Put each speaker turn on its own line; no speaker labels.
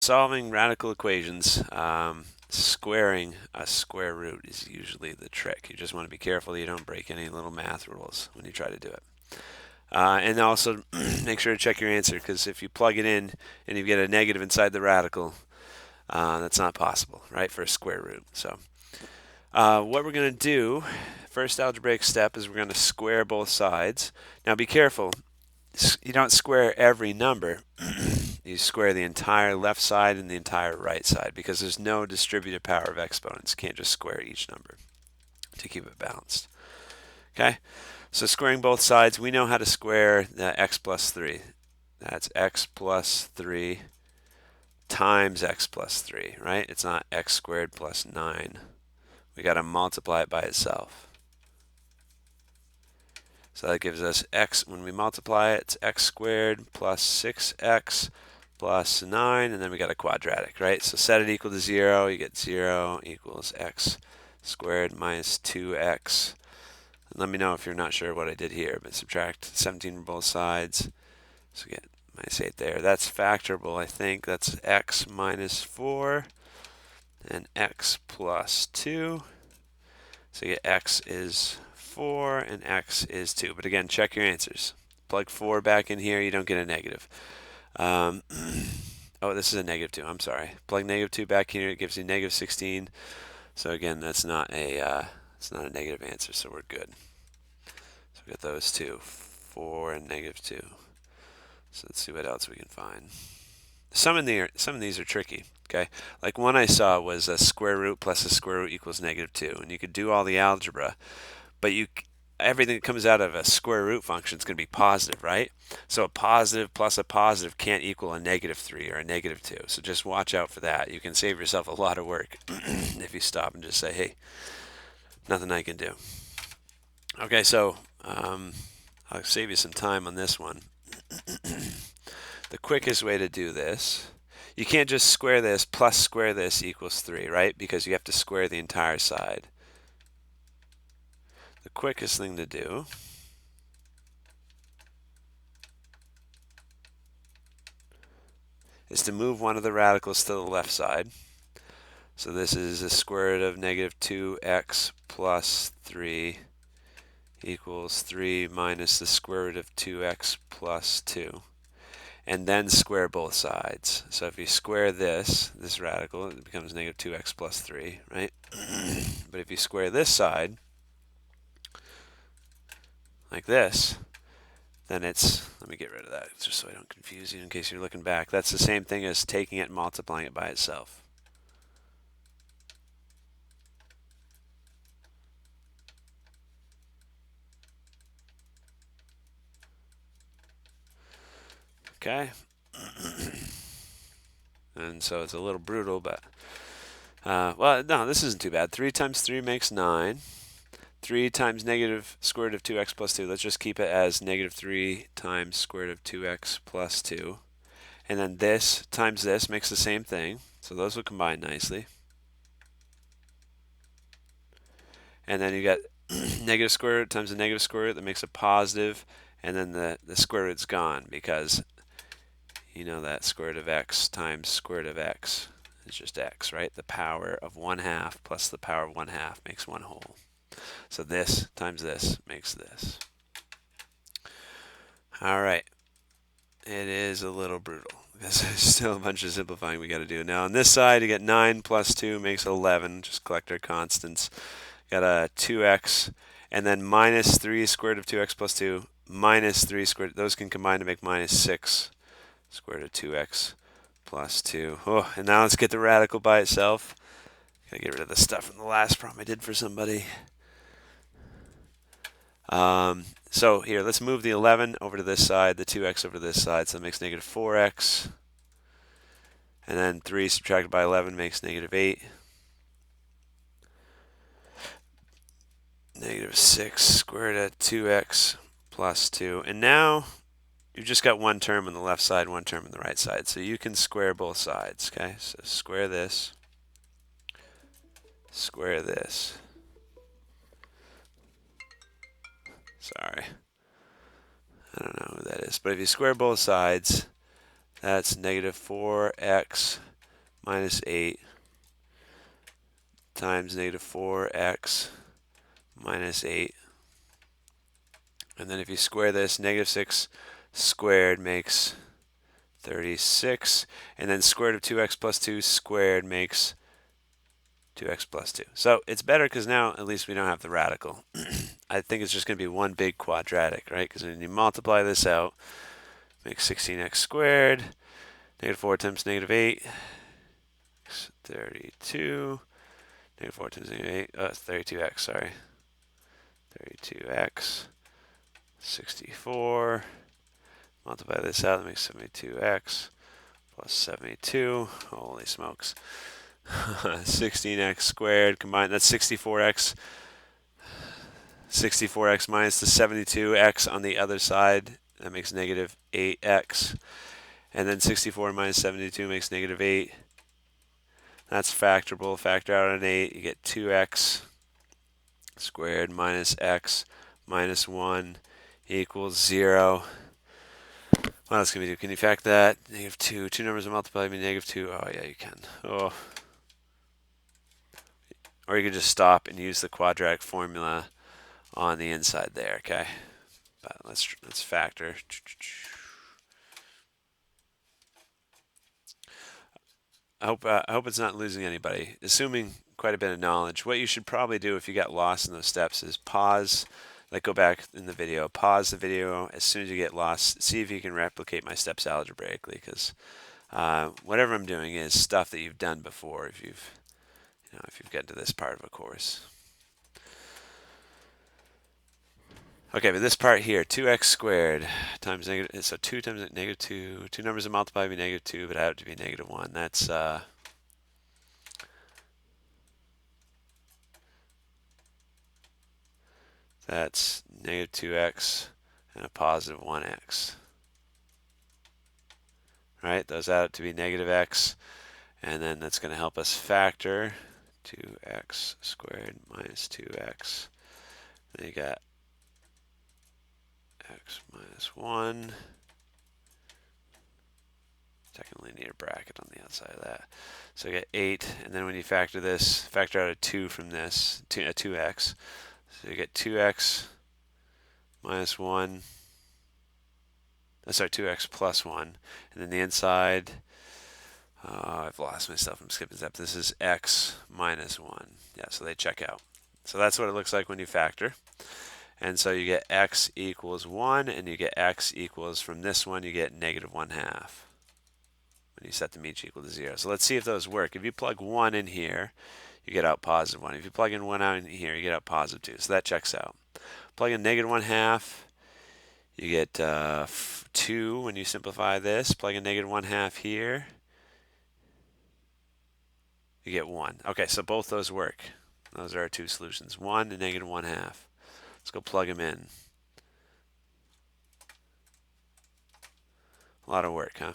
Solving radical equations, squaring a square root is usually the trick. You just want to be careful you don't break any little math rules when you try to do it. And also make sure to check your answer, because if you plug it in and you get a negative inside the radical, that's not possible, right, for a square root. So what we're going to do, first algebraic step, is we're going to square both sides. Now be careful. You don't square every number. You square the entire left side and the entire right side, because there's no distributive power of exponents. You can't just square each number to keep it balanced. Okay, so squaring both sides, we know how to square the x plus 3. That's x plus 3 times x plus 3, right? It's not x squared plus 9. We got to multiply it by itself. So that gives us x, when we multiply it, it's x squared plus 6x plus 9, and then we got a quadratic, right? So set it equal to 0, you get 0 equals x squared minus 2x. And let me know if you're not sure what I did here, but subtract 17 from both sides. So get minus 8 there. That's factorable, I think. That's x minus 4 and x plus 2. So you get x is 4 and x is 2. But again, check your answers. Plug 4 back in here, you don't get a negative. Oh, this is a negative 2. I'm sorry. Plug negative 2 back in here, it gives you negative 16. So again, that's not a negative answer, so we're good. So we got those two, 4 and negative 2. So let's see what else we can find. Some of these are tricky. Okay, like one I saw was a square root plus a square root equals negative 2, and you could do all the algebra, but everything that comes out of a square root function is going to be positive, right? So a positive plus a positive can't equal a negative 3 or a negative 2. So just watch out for that. You can save yourself a lot of work if you stop and just say, hey, nothing I can do. Okay, so I'll save you some time on this one. The quickest way to do this, you can't just square this plus square this equals 3, right? Because you have to square the entire side. The quickest thing to do is to move one of the radicals to the left side. So this is the square root of negative 2x plus 3 equals 3 minus the square root of 2x plus 2. And then square both sides. So if you square this radical, it becomes negative 2x plus 3, right? But if you square this side, like this, then it's, let me get rid of that just so I don't confuse you in case you're looking back. That's the same thing as taking it and multiplying it by itself. Okay? And so it's a little brutal, but, well, no, this isn't too bad. 3 times 3 makes 9. 3 times negative square root of 2x plus 2. Let's just keep it as negative 3 times square root of 2x plus 2. And then this times this makes the same thing. So those will combine nicely. And then you got negative square root times a negative square root that makes a positive. And then the square root's gone, because you know that square root of x times square root of x is just x, right? The power of 1/2 plus the power of 1/2 makes 1 whole. So this times this makes this. All right. It is a little brutal, because there's still a bunch of simplifying we got to do. Now on this side, you get 9 plus 2 makes 11. Just collect our constants. Got a 2x, and then minus 3 square root of 2x plus 2 minus 3 squared. Those can combine to make minus 6 square root of 2x plus 2. Oh, and now let's get the radical by itself. Gotta get rid of the stuff from the last problem I did for somebody. So here, let's move the 11 over to this side, the 2x over to this side, so that makes negative 4x. And then 3 subtracted by 11 makes negative 8. Negative 6 square root of 2x plus 2. And now you've just got one term on the left side, one term on the right side. So you can square both sides, okay? So square this, square this. Sorry. I don't know who that is. But if you square both sides, that's negative 4x minus 8 times negative 4x minus 8. And then if you square this, negative 6 squared makes 36. And then square root of 2x plus 2 squared makes 2x plus 2. So it's better because now at least we don't have the radical. I think it's just going to be one big quadratic, right? Because when you multiply this out, makes 16x squared. Negative 4 times negative 8. 32. Negative 4 times negative 8. Oh, it's 32x, sorry. 32x. 64. Multiply this out, that makes 72x plus 72. Holy smokes. 16x squared combined, that's 64x. 64x minus the 72x on the other side, that makes negative 8x. And then 64 minus 72 makes negative 8. That's factorable. Factor out an 8, you get 2x squared minus x minus 1 equals 0. What else can we do? Can you factor that? Negative 2. Two numbers are multiplied by negative 2. Oh, yeah, you can. Oh. Or you could just stop and use the quadratic formula on the inside there, okay? But let's factor. I hope it's not losing anybody. Assuming quite a bit of knowledge, what you should probably do if you get lost in those steps is pause, like go back in the video, pause the video as soon as you get lost, see if you can replicate my steps algebraically, because whatever I'm doing is stuff that you've done before if you've gotten to this part of a course. Okay, but this part here, 2x squared times negative, so 2 times negative 2, two numbers are multiplied by negative 2, but I have it to be negative 1. That's negative 2x and a positive 1x. Right, those add up to be negative x, and then that's going to help us factor 2x squared minus 2x. Then you got x minus 1. Technically need a bracket on the outside of that. So you get 8, and then when you factor this, factor out a 2 from this, 2x. So you get 2x minus 1. Sorry, 2x plus 1. And then the inside, I've lost myself. I'm skipping steps. This is x minus 1. Yeah, so they check out. So that's what it looks like when you factor. And so you get x equals 1, and you get x equals, from this one, you get negative 1/2 when you set them each equal to 0. So let's see if those work. If you plug 1 in here, you get out positive 1. If you plug in 1 out in here, you get out positive 2. So that checks out. Plug in negative 1/2, you get 2 when you simplify this. Plug in negative 1/2 here, you get 1. Okay, so both those work. Those are our two solutions, 1 and negative 1/2. Let's go plug them in. A lot of work, huh?